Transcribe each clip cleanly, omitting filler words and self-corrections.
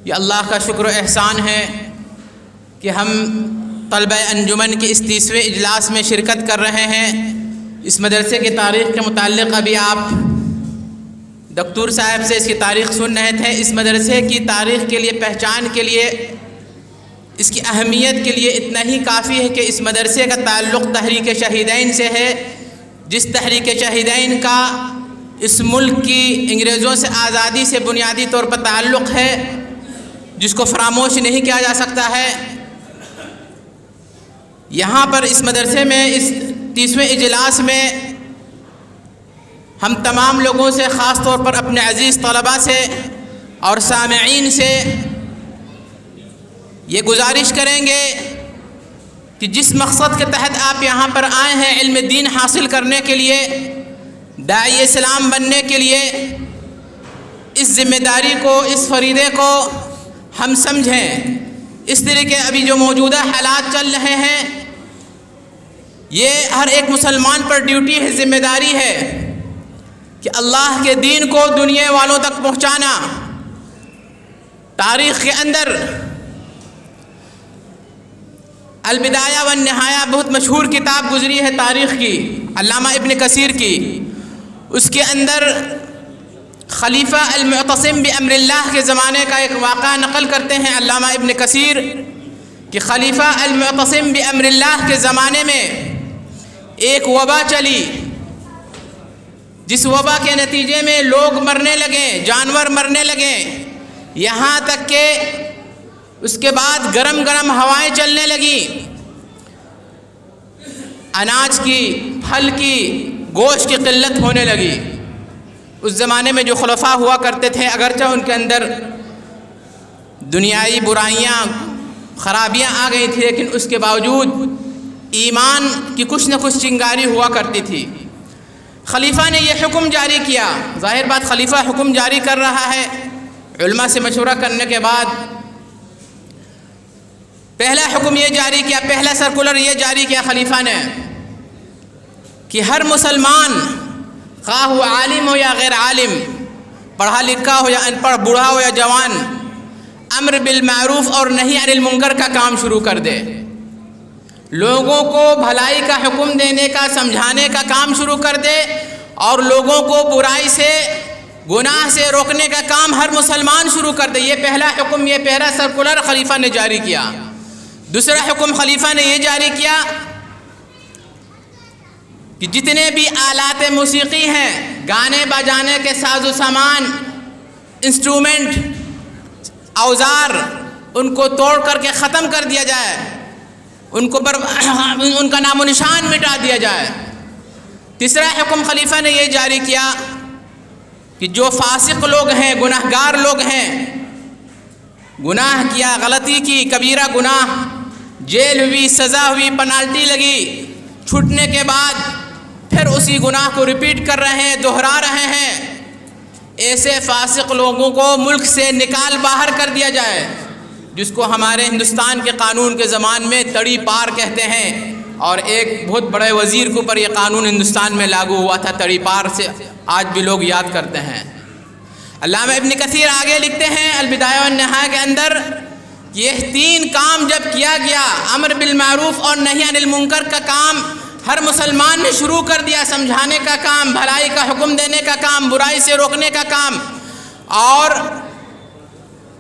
یہ اللہ کا شکر و احسان ہے کہ ہم طلبہ انجمن کے اس 30ویں اجلاس میں شرکت کر رہے ہیں۔ اس مدرسے کی تاریخ کے متعلق ابھی آپ دکتور صاحب سے اس کی تاریخ سن رہے تھے۔ اس مدرسے کی تاریخ کے لیے، پہچان کے لیے، اس کی اہمیت کے لیے اتنا ہی کافی ہے کہ اس مدرسے کا تعلق تحریک شہیدین سے ہے، جس تحریک شہیدین کا اس ملک کی انگریزوں سے آزادی سے بنیادی طور پر تعلق ہے، جس کو فراموش نہیں کیا جا سکتا ہے۔ یہاں پر اس مدرسے میں اس 30ویں اجلاس میں ہم تمام لوگوں سے، خاص طور پر اپنے عزیز طلباء سے اور سامعین سے یہ گزارش کریں گے کہ جس مقصد کے تحت آپ یہاں پر آئے ہیں، علم دین حاصل کرنے کے لیے، داعی اسلام بننے کے لیے، اس ذمہ داری کو، اس فریضے کو ہم سمجھیں۔ اس طرح کے ابھی جو موجودہ حالات چل رہے ہیں، یہ ہر ایک مسلمان پر ڈیوٹی ہے، ذمہ داری ہے کہ اللہ کے دین کو دنیا والوں تک پہنچانا۔ تاریخ کے اندر البدایہ والنہایہ بہت مشہور کتاب گزری ہے تاریخ کی، علامہ ابن کثیر کی۔ اس کے اندر خلیفہ المعتصم بامر اللہ کے زمانے کا ایک واقعہ نقل کرتے ہیں علامہ ابن کثیر کہ خلیفہ المعتصم بامر اللہ کے زمانے میں ایک وبا چلی، جس وبا کے نتیجے میں لوگ مرنے لگے، جانور مرنے لگے، یہاں تک کہ اس کے بعد گرم گرم ہوائیں چلنے لگیں، اناج کی، پھل کی، گوشت کی قلت ہونے لگی۔ اس زمانے میں جو خلفاء ہوا کرتے تھے، اگرچہ ان کے اندر دنیائی برائیاں، خرابیاں آ گئی تھیں، لیکن اس کے باوجود ایمان کی کچھ نہ کچھ چنگاری ہوا کرتی تھی۔ خلیفہ نے یہ حکم جاری کیا، ظاہر بات خلیفہ حکم جاری کر رہا ہے، علماء سے مشورہ کرنے کے بعد پہلا حکم یہ جاری کیا، پہلا سرکولر یہ جاری کیا خلیفہ نے کہ ہر مسلمان، خواہ وہ عالم ہو یا غیر عالم، پڑھا لکھا ہو یا ان پڑھ، بوڑھا ہو یا جوان، امر بالمعروف اور نہی عن المنکر کا کام شروع کر دے۔ لوگوں کو بھلائی کا حکم دینے کا، سمجھانے کا کام شروع کر دے، اور لوگوں کو برائی سے، گناہ سے روکنے کا کام ہر مسلمان شروع کر دے۔ یہ پہلا حکم، یہ پہلا سرکولر خلیفہ نے جاری کیا۔ دوسرا حکم خلیفہ نے یہ جاری کیا کہ جتنے بھی آلات موسیقی ہیں، گانے بجانے کے ساز و سامان، انسٹرومنٹ، اوزار، ان کو توڑ کر کے ختم کر دیا جائے، ان کا نام و نشان مٹا دیا جائے۔ تیسرا حکم خلیفہ نے یہ جاری کیا کہ جو فاسق لوگ ہیں، گناہ گار لوگ ہیں، گناہ کیا، غلطی کی، کبیرہ گناہ، جیل ہوئی، سزا ہوئی، پنالٹی لگی، چھوٹنے کے بعد پھر اسی گناہ کو ریپیٹ کر رہے ہیں، دہرا رہے ہیں، ایسے فاسق لوگوں کو ملک سے نکال باہر کر دیا جائے، جس کو ہمارے ہندوستان کے قانون کے زمان میں تڑی پار کہتے ہیں، اور ایک بہت بڑے وزیر کے اوپر یہ قانون ہندوستان میں لاگو ہوا تھا، تڑی پار سے آج بھی لوگ یاد کرتے ہیں۔ علامہ ابن کثیر آگے لکھتے ہیں البدایہ والنہایہ کے اندر، یہ 3 کام جب کیا گیا، امر بالمعروف اور نہی عن المنکر کا کام ہر مسلمان نے شروع کر دیا، سمجھانے کا کام، بھلائی کا حکم دینے کا کام، برائی سے روکنے کا کام، اور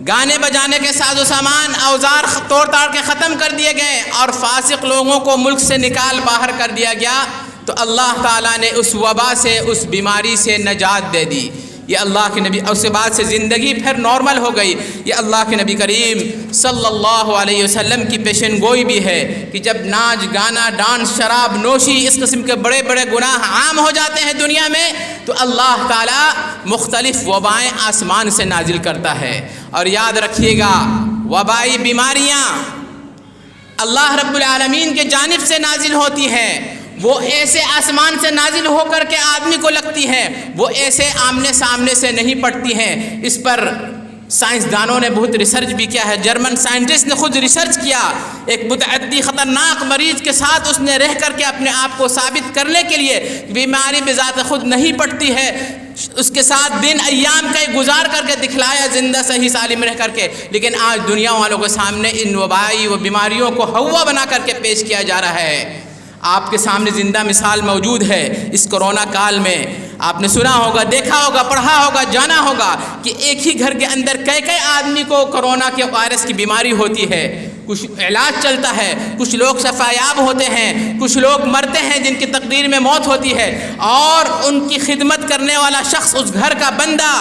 گانے بجانے کے ساز و سامان، اوزار توڑ تاڑ کے ختم کر دیے گئے، اور فاسق لوگوں کو ملک سے نکال باہر کر دیا گیا، تو اللہ تعالیٰ نے اس وبا سے، اس بیماری سے نجات دے دی۔ یہ اللہ کے نبی، اس کے بعد سے زندگی پھر نارمل ہو گئی۔ یہ اللہ کے نبی کریم صلی اللہ علیہ وسلم کی پیشن گوئی بھی ہے کہ جب ناچ گانا، ڈانس، شراب نوشی، اس قسم کے بڑے بڑے گناہ عام ہو جاتے ہیں دنیا میں، تو اللہ تعالیٰ مختلف وبائیں آسمان سے نازل کرتا ہے۔ اور یاد رکھیے گا، وبائی بیماریاں اللہ رب العالمین کے جانب سے نازل ہوتی ہیں، وہ ایسے آسمان سے نازل ہو کر کے آدمی کو لگتی ہیں، وہ ایسے آمنے سامنے سے نہیں پڑتی ہیں۔ اس پر سائنسدانوں نے بہت ریسرچ بھی کیا ہے، جرمن سائنٹسٹ نے خود ریسرچ کیا، ایک متعدی خطرناک مریض کے ساتھ اس نے رہ کر کے اپنے آپ کو ثابت کرنے کے لیے بیماری بذات خود نہیں پڑتی ہے، اس کے ساتھ دن ایام کئی گزار کر کے دکھلایا زندہ صحیح سالم رہ کر کے، لیکن آج دنیا والوں کے سامنے ان وبائی و بیماریوں کو ہوا بنا کر کے پیش کیا جا رہا ہے۔ آپ کے سامنے زندہ مثال موجود ہے اس کرونا کال میں۔ آپ نے سنا ہوگا، دیکھا ہوگا، پڑھا ہوگا، جانا ہوگا کہ ایک ہی گھر کے اندر کئی آدمی کو کرونا کے وائرس کی بیماری ہوتی ہے۔ کچھ علاج چلتا ہے، کچھ لوگ شفایاب ہوتے ہیں، کچھ لوگ مرتے ہیں جن کی تقدیر میں موت ہوتی ہے، اور ان کی خدمت کرنے والا شخص، اس گھر کا بندہ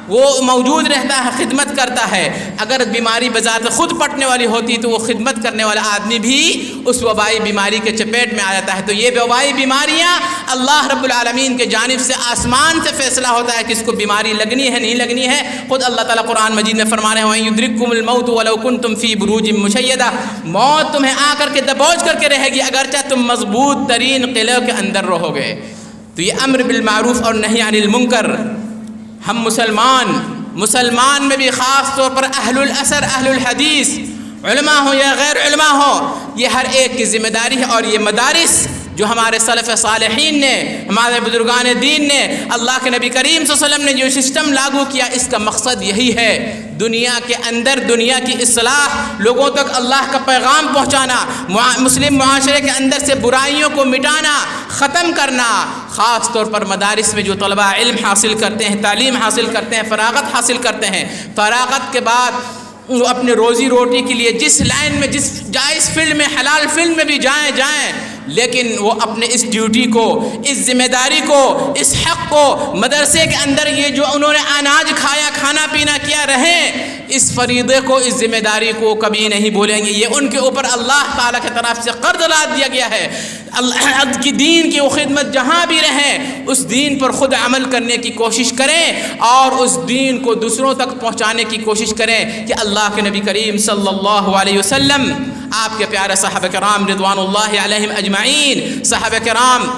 وہ موجود رہتا ہے، خدمت کرتا ہے۔ اگر بیماری بذات خود پٹنے والی ہوتی تو وہ خدمت کرنے والا آدمی بھی اس وبائی بیماری کے چپیٹ میں آ جاتا ہے۔ تو یہ وبائی بیماریاں اللہ رب العالمین کے جانب سے آسمان سے فیصلہ ہوتا ہے کہ اس کو بیماری لگنی ہے نہیں لگنی ہے۔ خود اللہ تعالیٰ قرآن مجید میں فرما رہے ہیں وَإِن يُدْرِكْكُمُ الْمَوْتُ وَلَوْ كُنْتُمْ فِي بُرُوجٍ مُشَيَّدَةٍ، موت تمہیں آ کر کے دبوچ کر کے رہے گی اگرچہ تم مضبوط ترین قلعوں کے اندر رہو گے۔ تو یہ امر بالمعروف اور نہی عن المنکر، ہم مسلمان میں بھی خاص طور پر اہل الاثر، اہل الحدیث، علماء ہو یا غیر علماء ہو، یہ ہر ایک کی ذمہ داری ہے۔ اور یہ مدارس جو ہمارے سلف صالحین نے، ہمارے بزرگان دین نے، اللہ کے نبی کریم صلی اللہ علیہ وسلم نے جو سسٹم لاگو کیا، اس کا مقصد یہی ہے، دنیا کے اندر دنیا کی اصلاح، لوگوں تک اللہ کا پیغام پہنچانا، مسلم معاشرے کے اندر سے برائیوں کو مٹانا، ختم کرنا۔ خاص طور پر مدارس میں جو طلباء علم حاصل کرتے ہیں، تعلیم حاصل کرتے ہیں، فراغت حاصل کرتے ہیں، فراغت کے بعد وہ اپنے روزی روٹی کے لیے جس لائن میں، جس جائز فیلڈ میں، حلال فیلڈ میں بھی جائیں، لیکن وہ اپنے اس ڈیوٹی کو، اس ذمہ داری کو، اس حق کو، مدرسے کے اندر یہ جو انہوں نے اناج کھایا، کھانا پینا کیا رہیں، اس فریضے کو، اس ذمہ داری کو کبھی نہیں بھولیں گے۔ یہ ان کے اوپر اللہ تعالیٰ کی طرف سے قرض لاد دیا گیا ہے۔ اللہ کی دین کی وہ خدمت جہاں بھی رہیں، اس دین پر خود عمل کرنے کی کوشش کریں اور اس دین کو دوسروں تک پہنچانے کی کوشش کریں کہ اللہ کے نبی کریم صلی اللہ علیہ وسلم، آپ کے پیارے صحابہ کرام رضوان اللہ علیہم اجمعین، صحابہ کرام،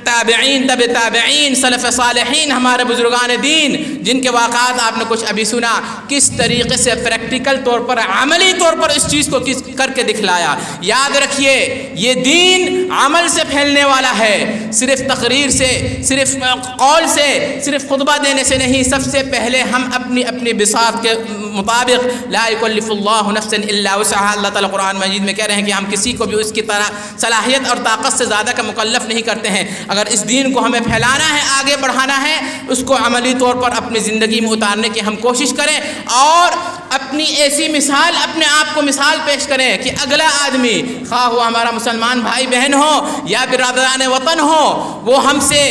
تابعین، تبع تابعین، سلف صالحین، ہمارے بزرگان دین، جن کے واقعات آپ نے کچھ ابھی سنا، کس طریقے سے پریکٹیکل طور پر، عملی طور پر اس چیز کو کر کے دکھلایا۔ یاد رکھیے، یہ دین عمل سے پھیلنے والا ہے، صرف تقریر سے، صرف قول سے، صرف خطبہ دینے سے نہیں۔ سب سے پہلے ہم اپنی بساط کے مطابق، لا یکلف اللہ نفسا الا وسعها، اللہ تعالیٰ قرآن مجید میں کہہ رہے ہیں کہ ہم کسی کو بھی اس کی طرح صلاحیت اور طاقت سے زیادہ کا مکلف نہیں کرتے ہیں۔ اگر اس دین کو ہمیں پھیلانا ہے، آگے بڑھانا ہے، اس کو عملی طور پر اپنی زندگی میں اتارنے کی ہم کوشش کریں، اور اپنی ایسی مثال، اپنے آپ کو مثال پیش کریں کہ اگلا آدمی، خواہ وہ ہمارا مسلمان بھائی بہن ہو یا برادران وطن ہو، وہ ہم سے،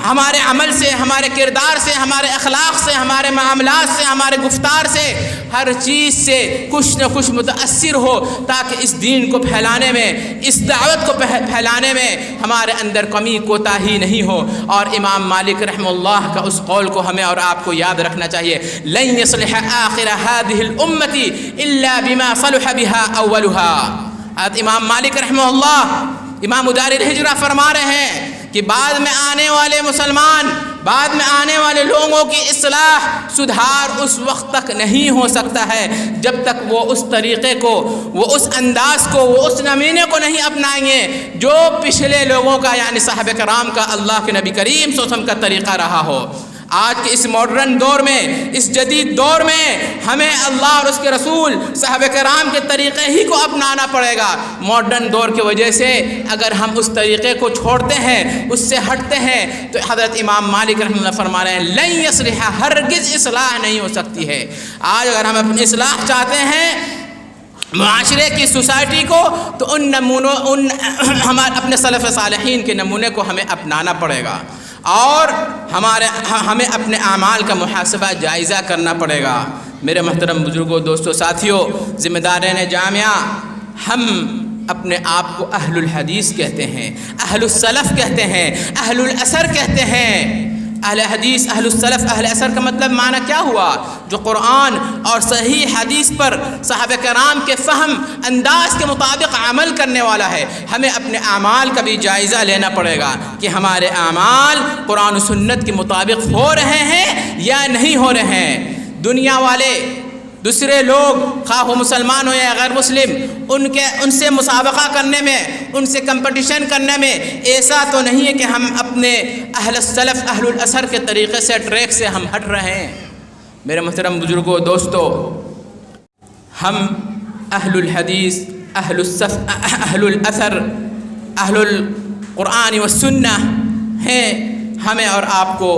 ہمارے عمل سے، ہمارے کردار سے، ہمارے اخلاق سے، ہمارے معاملات سے، ہمارے گفتار سے، ہر چیز سے کچھ نہ کچھ متاثر ہو، تاکہ اس دین کو پھیلانے میں، اس دعوت کو پھیلانے میں ہمارے اندر کمی کوتاہی نہیں ہو۔ اور امام مالک رحمہ اللہ کا اس قول کو ہمیں اور آپ کو یاد رکھنا چاہیے، لن يصلح آخر هذه الامة الا بما صلح بها اولها۔ امام مالک رحمہ اللہ، امام دار الہجرہ فرما رہے ہیں کہ بعد میں آنے والے مسلمان، بعد میں آنے والے لوگوں کی اصلاح، سدھار اس وقت تک نہیں ہو سکتا ہے جب تک وہ اس طریقے کو، وہ اس انداز کو، وہ اس نمونے کو نہیں اپنائیں گے جو پچھلے لوگوں کا، یعنی صحابہ کرام کا، اللہ کے نبی کریم صلی اللہ علیہ وسلم کا طریقہ رہا ہو۔ آج کے اس ماڈرن دور میں، اس جدید دور میں، ہمیں اللہ اور اس کے رسول، صحابہ کرام کے طریقے ہی کو اپنانا پڑے گا۔ ماڈرن دور کی وجہ سے اگر ہم اس طریقے کو چھوڑتے ہیں، اس سے ہٹتے ہیں، تو حضرت امام مالک رحمہ اللہ فرما رہے ہیں لن یصلح، ہرگز اصلاح نہیں ہو سکتی ہے۔ آج اگر ہم اپنی اصلاح چاہتے ہیں معاشرے کی، سوسائٹی کو، تو ان نمونوں، ہمارے اپنے سلف صالحین کے نمونے کو ہمیں اپنانا پڑے گا، اور ہمیں اپنے اعمال کا محاسبہ، جائزہ کرنا پڑے گا۔ میرے محترم بزرگوں، دوستوں، ساتھیوں، ذمہ دارین جامعہ، ہم اپنے آپ کو اہل الحدیث کہتے ہیں، اہل السلف کہتے ہیں، اہل الاثر کہتے ہیں۔ اہل حدیث، اہل السلف، اہل اثر کا مطلب معنی کیا ہوا؟ جو قرآن اور صحیح حدیث پر صحابہ کرام کے فہم انداز کے مطابق عمل کرنے والا ہے۔ ہمیں اپنے اعمال کا بھی جائزہ لینا پڑے گا کہ ہمارے اعمال قرآن و سنت کے مطابق ہو رہے ہیں یا نہیں ہو رہے ہیں۔ دنیا والے دوسرے لوگ خواہ وہ مسلمان ہو یا غیر مسلم ان سے مسابقہ کرنے میں، ان سے کمپٹیشن کرنے میں ایسا تو نہیں ہے کہ ہم اپنے اہل السلف اہل الاثر کے طریقے سے ٹریک سے ہم ہٹ رہے ہیں۔ میرے محترم بزرگوں، دوستو، ہم اہل الحدیث اہل الاثر اہل القرآن والسنہ ہیں۔ ہمیں اور آپ کو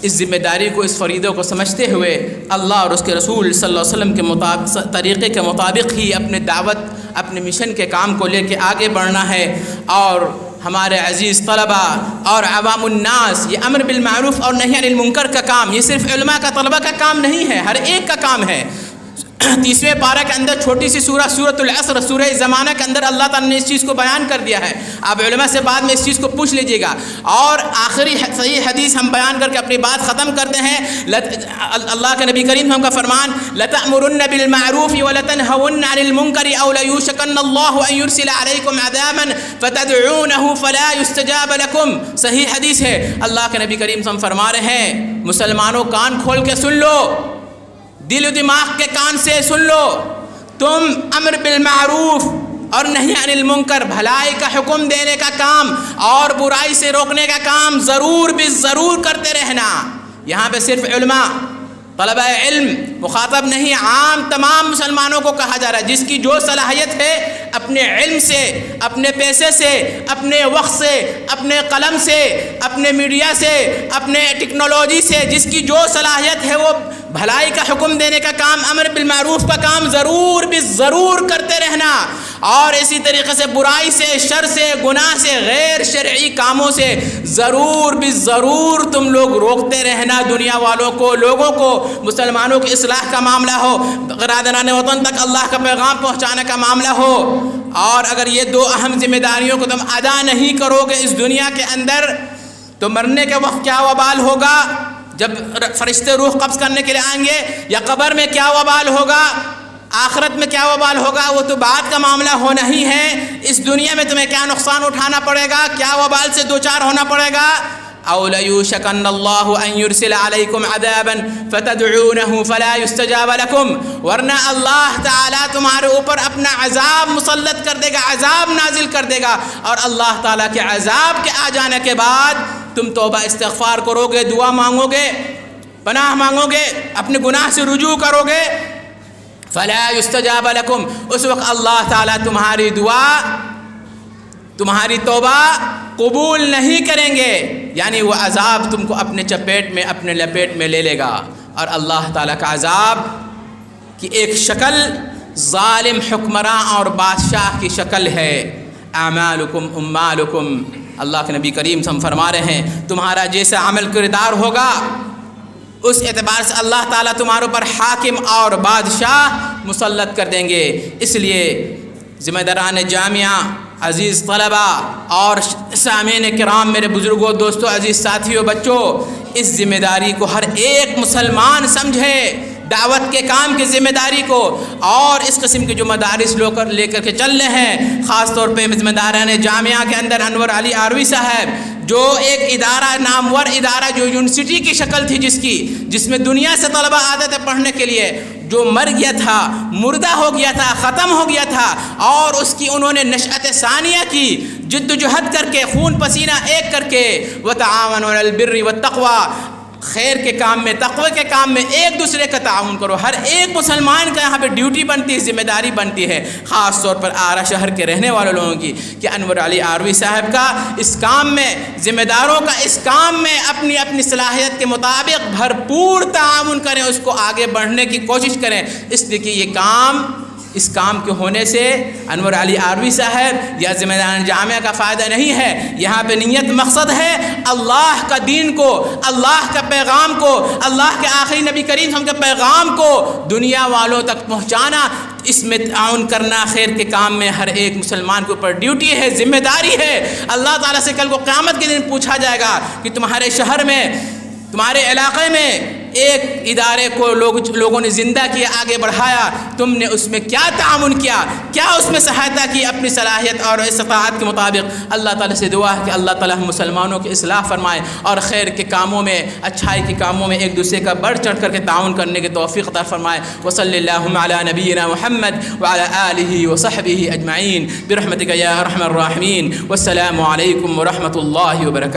اس ذمہ داری کو، اس فریضے کو سمجھتے ہوئے اللہ اور اس کے رسول صلی اللہ علیہ وسلم کے طریقے کے مطابق ہی اپنے دعوت، اپنے مشن کے کام کو لے کے آگے بڑھنا ہے۔ اور ہمارے عزیز طلبہ اور عوام الناس، یہ امر بالمعروف اور نہی عن المنکر کا کام یہ صرف علماء کا، طلبہ کا کام نہیں ہے، ہر ایک کا کام ہے۔ 30ویں پارہ کے اندر چھوٹی سی سورہ سورۃ العصر، سورہ زمانہ کے اندر اللہ تعالیٰ نے اس چیز کو بیان کر دیا ہے۔ آپ علماء سے بعد میں اس چیز کو پوچھ لیجئے گا۔ اور آخری صحیح حدیث ہم بیان کر کے اپنی بات ختم کرتے ہیں۔ اللہ کے نبی کریم ہم کا فرمان، لَتَأْمُرُنَّ بِالْمَعْرُوفِ وَلَتَنْهَوُنَّ عَنِ الْمُنكَرِ أَوْ لَيُوشِكَنَّ اللَّهُ أَن يُرْسِلَ عَلَيْكُمْ عَذَابًا فَتَدْعُونَهُ فَلَا يُسْتَجَابَ لَكُمْ۔ صحیح حدیث ہے، اللہ کے نبی کریم ہم فرما رہے ہیں، مسلمانوں کان کھول کے سن لو، دل و دماغ کے کان سے سن لو، تم امر بالمعروف اور نہی عن المنکر، بھلائی کا حکم دینے کا کام اور برائی سے روکنے کا کام ضرور ضرور کرتے رہنا۔ یہاں پہ صرف علماء، طلبہ علم مخاطب نہیں، عام تمام مسلمانوں کو کہا جا رہا ہے۔ جس کی جو صلاحیت ہے اپنے علم سے، اپنے پیسے سے، اپنے وقت سے، اپنے قلم سے، اپنے میڈیا سے، اپنے ٹیکنالوجی سے، جس کی جو صلاحیت ہے وہ بھلائی کا حکم دینے کا کام، امر بالمعروف کا کام ضرور کرتے رہنا۔ اور اسی طریقے سے برائی سے، شر سے، گناہ سے، غیر شرعی کاموں سے ضرور تم لوگ روکتے رہنا۔ دنیا والوں کو، لوگوں کو، مسلمانوں کی اصلاح کا معاملہ ہو، غرادران وطن تک اللہ کا پیغام پہنچانے کا معاملہ ہو، اور اگر یہ دو اہم ذمہ داریوں کو تم ادا نہیں کرو گے اس دنیا کے اندر، تو مرنے کے وقت کیا وبال ہوگا، جب فرشتے روح قبض کرنے کے لیے آئیں گے، یا قبر میں کیا وبال ہوگا، آخرت میں کیا وبال ہوگا، وہ تو بعد کا معاملہ ہونا ہی ہے۔ اس دنیا میں تمہیں کیا نقصان اٹھانا پڑے گا، کیا وبال سے دوچار ہونا پڑے گا۔ أَوْ لَيُوشَكَنَّ اللَّهُ أَن يُرْسِلَ عَلَيْكُمْ عَذَابًا فَتَدْعُونَهُ فَلَا يُسْتَجَابَ لَكُمْ، ورنہ اللہ تعالیٰ تمہارے اوپر اپنا عذاب مسلط کر دے گا، عذاب نازل کر دے گا، اور اللہ تعالیٰ کے عذاب کے آ جانے کے بعد تم توبہ استغفار کرو گے، دعا مانگو گے، پناہ مانگو گے، اپنے گناہ سے رجوع کرو گے، فَلَا يُسْتَجَابَ لَكُمْ، اس وقت اللہ تعالیٰ تمہاری دعا، تمہاری توبہ قبول نہیں کریں گے، یعنی وہ عذاب تم کو اپنے چپیٹ میں، اپنے لپیٹ میں لے لے گا۔ اور اللہ تعالیٰ کا عذاب کی ایک شکل ظالم حکمراں اور بادشاہ کی شکل ہے، اعمالکم امالکم۔ اللہ کے نبی کریم ہم فرما رہے ہیں، تمہارا جیسا عمل کردار ہوگا اس اعتبار سے اللہ تعالیٰ تمہارے اوپر حاکم اور بادشاہ مسلط کر دیں گے۔ اس لیے ذمہ داران جامعہ، عزیز طلبہ اور سامعین کرام، میرے بزرگوں، دوستوں، عزیز ساتھیوں، بچوں، اس ذمہ داری کو ہر ایک مسلمان سمجھے، دعوت کے کام کی ذمہ داری کو، اور اس قسم کے جو مدارس لے کر کے چل رہے ہیں، خاص طور پہ ذمہ داران جامعہ کے اندر انور علی آروی صاحب، جو ایک ادارہ، نامور ادارہ، جو یونیورسٹی کی شکل تھی، جس میں دنیا سے طلبہ آتے تھے پڑھنے کے لیے، جو مر گیا تھا، مردہ ہو گیا تھا، ختم ہو گیا تھا، اور اس کی انہوں نے نشأت ثانیہ کی، جد و جہد کر کے، خون پسینہ ایک کر کے، وَتَعَاوَنُوا عَلَى الْبِرِّ وَالتَّقْوَىٰ، خیر کے کام میں، تقوی کے کام میں ایک دوسرے کا تعاون کرو۔ ہر ایک مسلمان کا یہاں پہ ڈیوٹی بنتی ہے، ذمہ داری بنتی ہے، خاص طور پر آرا شہر کے رہنے والے لوگوں کی، کہ انور علی آروی صاحب کا اس کام میں، ذمہ داروں کا اس کام میں اپنی صلاحیت کے مطابق بھرپور تعاون کریں، اس کو آگے بڑھنے کی کوشش کریں، اس لیے کہ اس کام کے ہونے سے انور علی آروی صاحب یا ذمہ داران جامعہ کا فائدہ نہیں ہے۔ یہاں پہ نیت، مقصد ہے اللہ کا دین کو، اللہ کا پیغام کو، اللہ کے آخری نبی کریم صلی اللہ علیہ وسلم کے پیغام کو دنیا والوں تک پہنچانا، اس میں تعاون کرنا، خیر کے کام میں ہر ایک مسلمان کے اوپر ڈیوٹی ہے، ذمہ داری ہے۔ اللہ تعالیٰ سے کل کو قیامت کے دن پوچھا جائے گا کہ تمہارے شہر میں، تمہارے علاقے میں ایک ادارے کو لوگوں نے زندہ کیا، آگے بڑھایا، تم نے اس میں کیا تعاون کیا، کیا اس میں سہایتا کی اپنی صلاحیت اور استطاعت کے مطابق۔ اللہ تعالیٰ سے دعا ہے کہ اللہ تعالیٰ ہم مسلمانوں کی اصلاح فرمائے اور خیر کے کاموں میں، اچھائی کے کاموں میں ایک دوسرے کا بڑھ چڑھ کر کے تعاون کرنے کی توفیق عطا فرمائے۔ وصلی اللہم علی نبینا محمد وعلی آلہ وصحبہ اجمعین برحمتک یا ارحم الراحمین۔ والسلام علیکم ورحمۃ اللہ وبرکاتہ۔